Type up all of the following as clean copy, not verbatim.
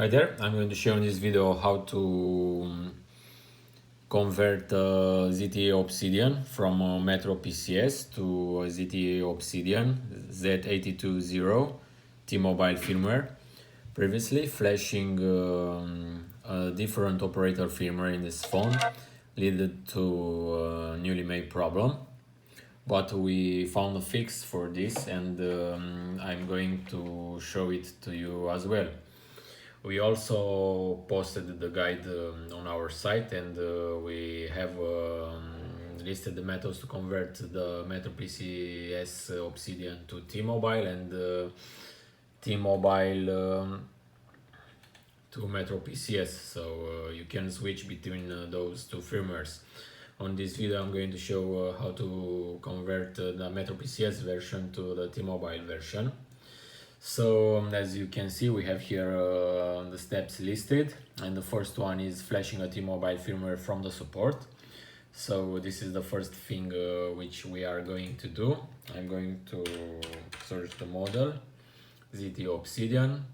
Hi there, I'm going to show in this video how to convert Zte Obsidian from Metro PCS to Zte Obsidian Z820 T-Mobile firmware. Previously, flashing a different operator firmware in this phone led to a newly made problem. But we found a fix for this, and I'm going to show it to you as well. We also posted the guide on our site, and we have listed the methods to convert the Metro PCS Obsidian to T-Mobile and T-Mobile to Metro PCS, so you can switch between those two firmwares. On this video I'm going to show how to convert the Metro PCS version to the T-Mobile version. So as you can see, we have here the steps listed, and the first one is flashing a T-Mobile firmware from the support. So this is the first thing which we are going to do. I'm going to search the model, Zte Obsidian,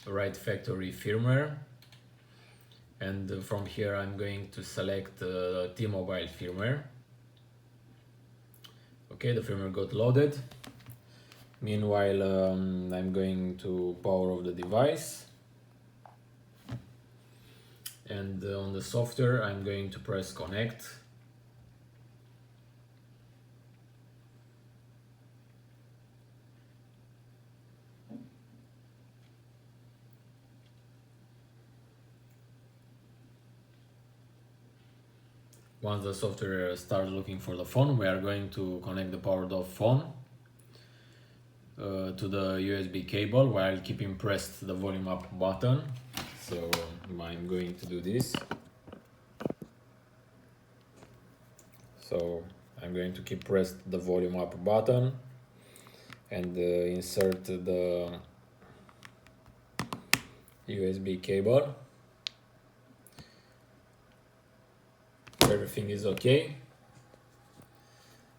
write factory firmware, and from here I'm going to select T-Mobile firmware. Okay, the firmware got loaded. Meanwhile, I'm going to power off the device, and on the software I'm going to press connect. Once the software starts looking for the phone, we are going to connect the powered off phone to the USB cable while keeping pressed the volume up button. So I'm going to do this. So I'm going to keep pressed the volume up button and insert the USB cable. Everything is okay.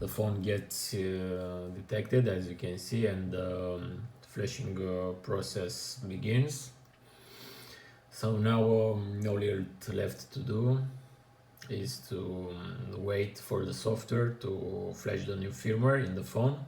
The phone gets detected, as you can see, and flashing process begins. So now no little left to do is to wait for the software to flash the new firmware in the phone.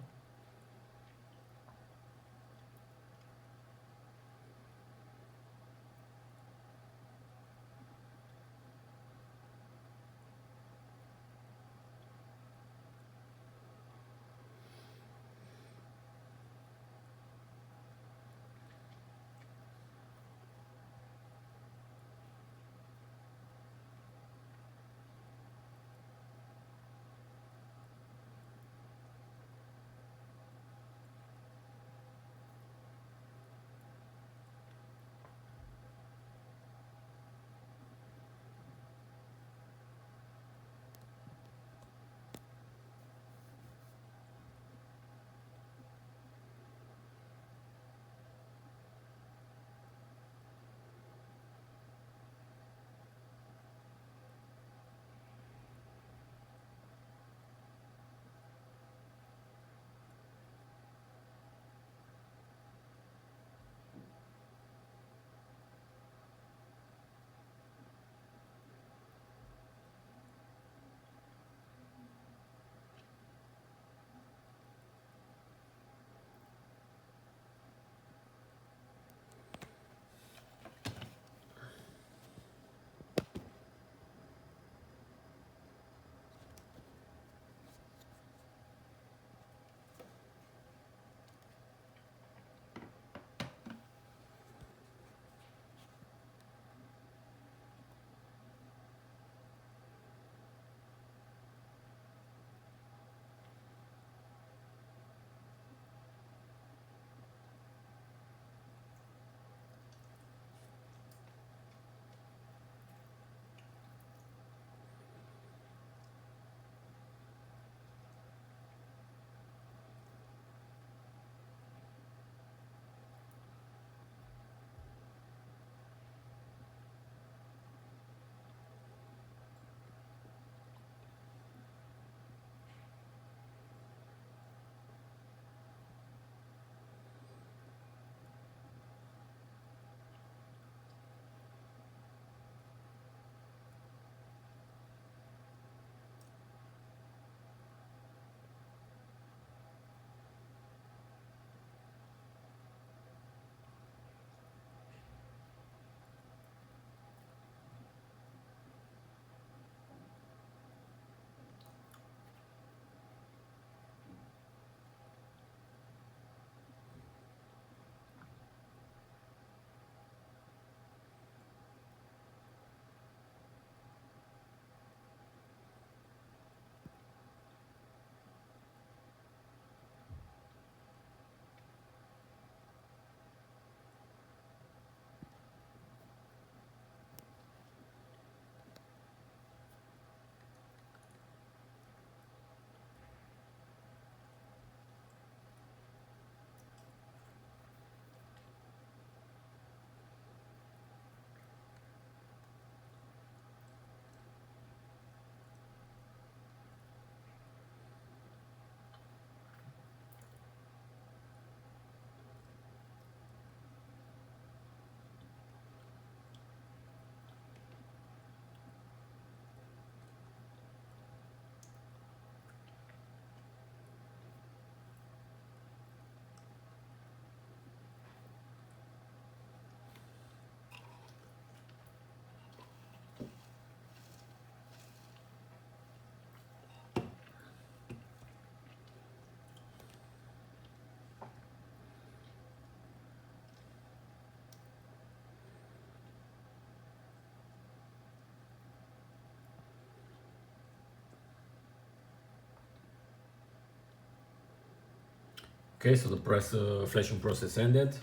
Okay, so the flashing process ended.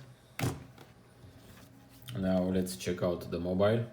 Now let's check out the mobile.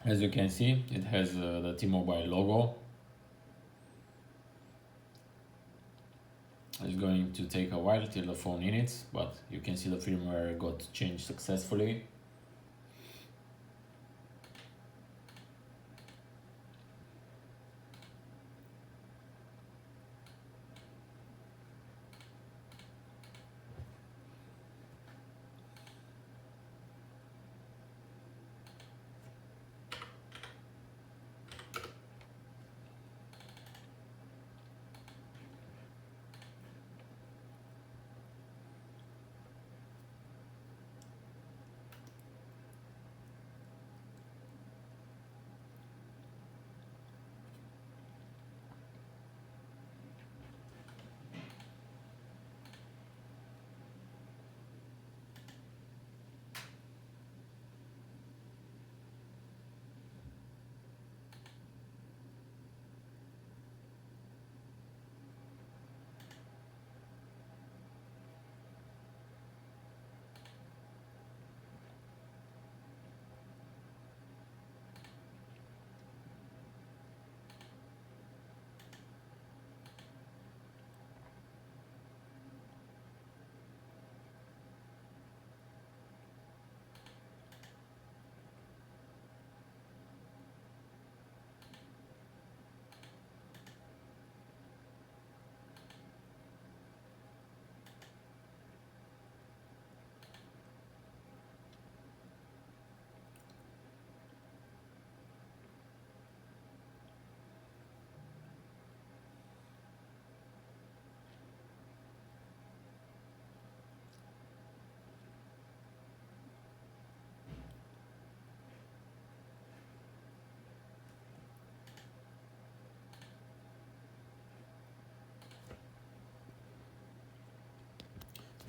As you can see, it has the T-Mobile logo. It's going to take a while till the phone inits, but you can see the firmware got changed successfully.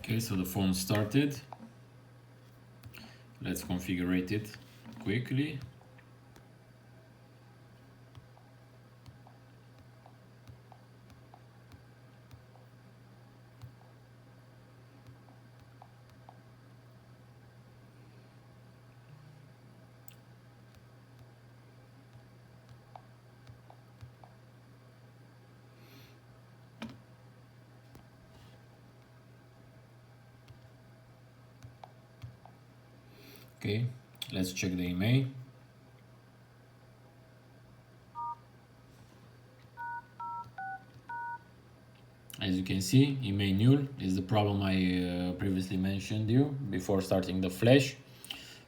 Okay, so the phone started. Let's configure it quickly. Okay, let's check the Imei. As you can see, Imei Null is the problem I previously mentioned you before starting the flash.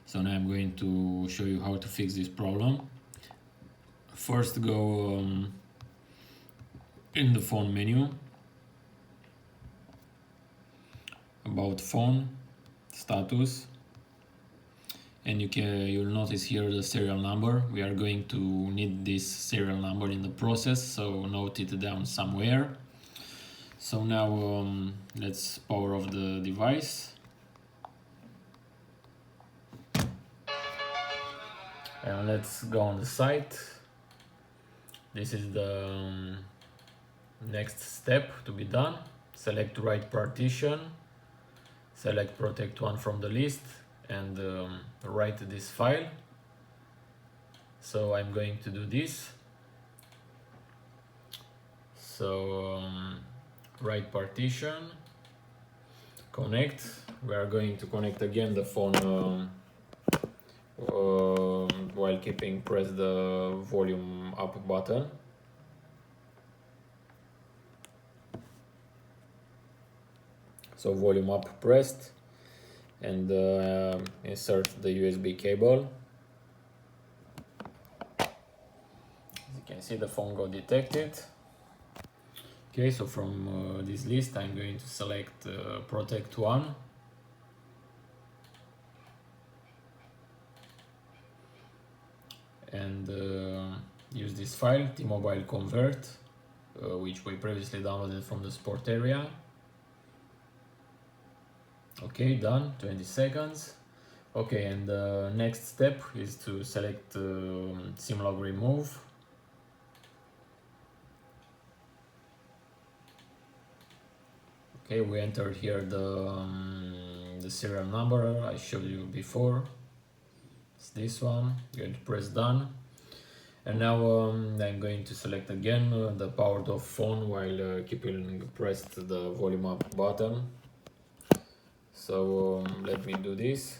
So now I'm going to show you how to fix this problem. First, go in the phone menu, about phone, status, and you'll notice here the serial number. We are going to need this serial number in the process, so note it down somewhere. So now let's power off the device. And let's go on the site. This is the next step to be done. Select write partition, select protect one from the list, and write this file. So I'm going to do this. So write partition, connect. We are going to connect again the phone while press the volume up button. So volume up pressed, and insert the USB cable. As you can see, the phone got detected. Okay, so from this list I'm going to select protect one, and use this file T-Mobile convert, which we previously downloaded from the support area. Okay, done, 20 seconds. Okay, and the next step is to select SIM-log remove. Okay, we entered here the serial number I showed you before. It's this one. You're going to press done. And now I'm going to select again the powered off phone while keeping pressed the volume up button. So let me do this.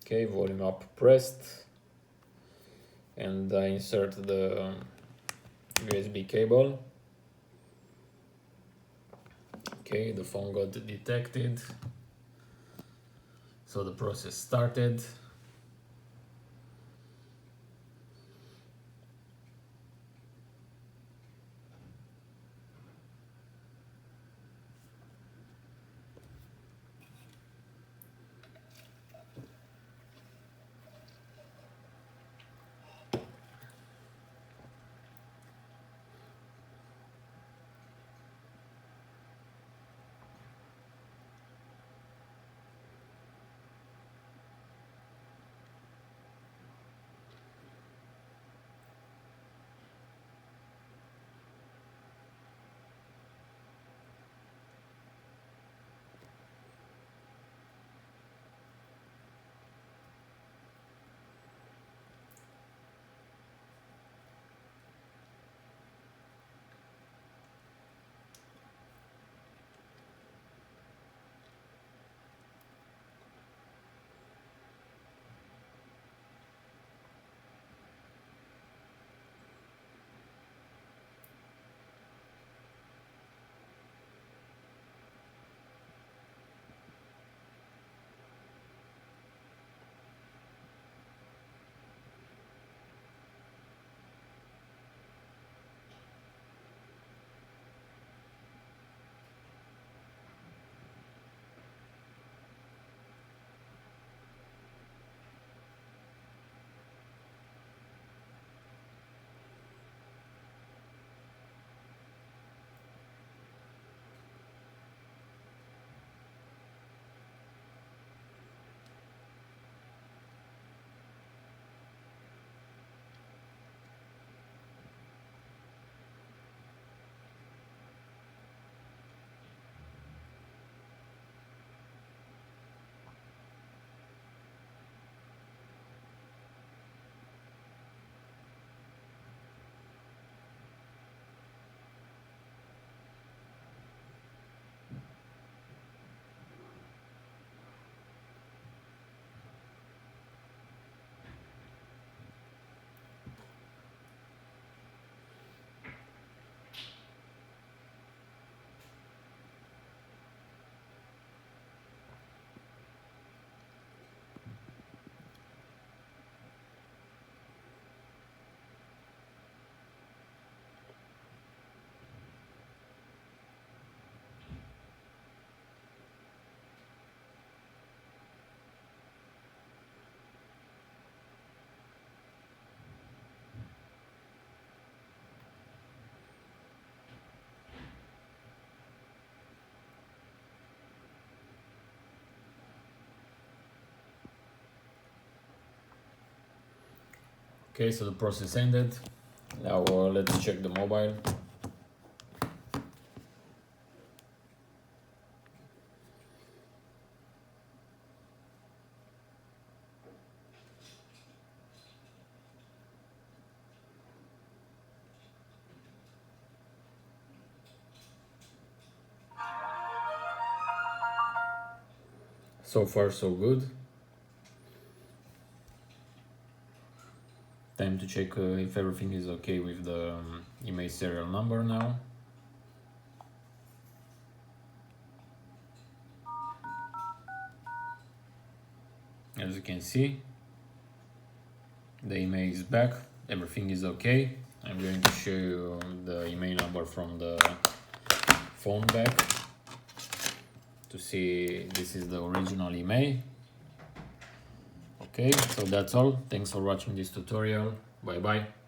Okay, volume up pressed, and I insert the USB cable. Okay, the phone got detected, so the process started. Okay, so the process ended. Now let's check the mobile. So far so good. Time to check if everything is okay with the Imei serial number now. As you can see, the Imei is back everything is okay. I'm going to show you the email number from the phone back to see this is the original Imei. Okay, so that's all. Thanks for watching this tutorial. Bye bye.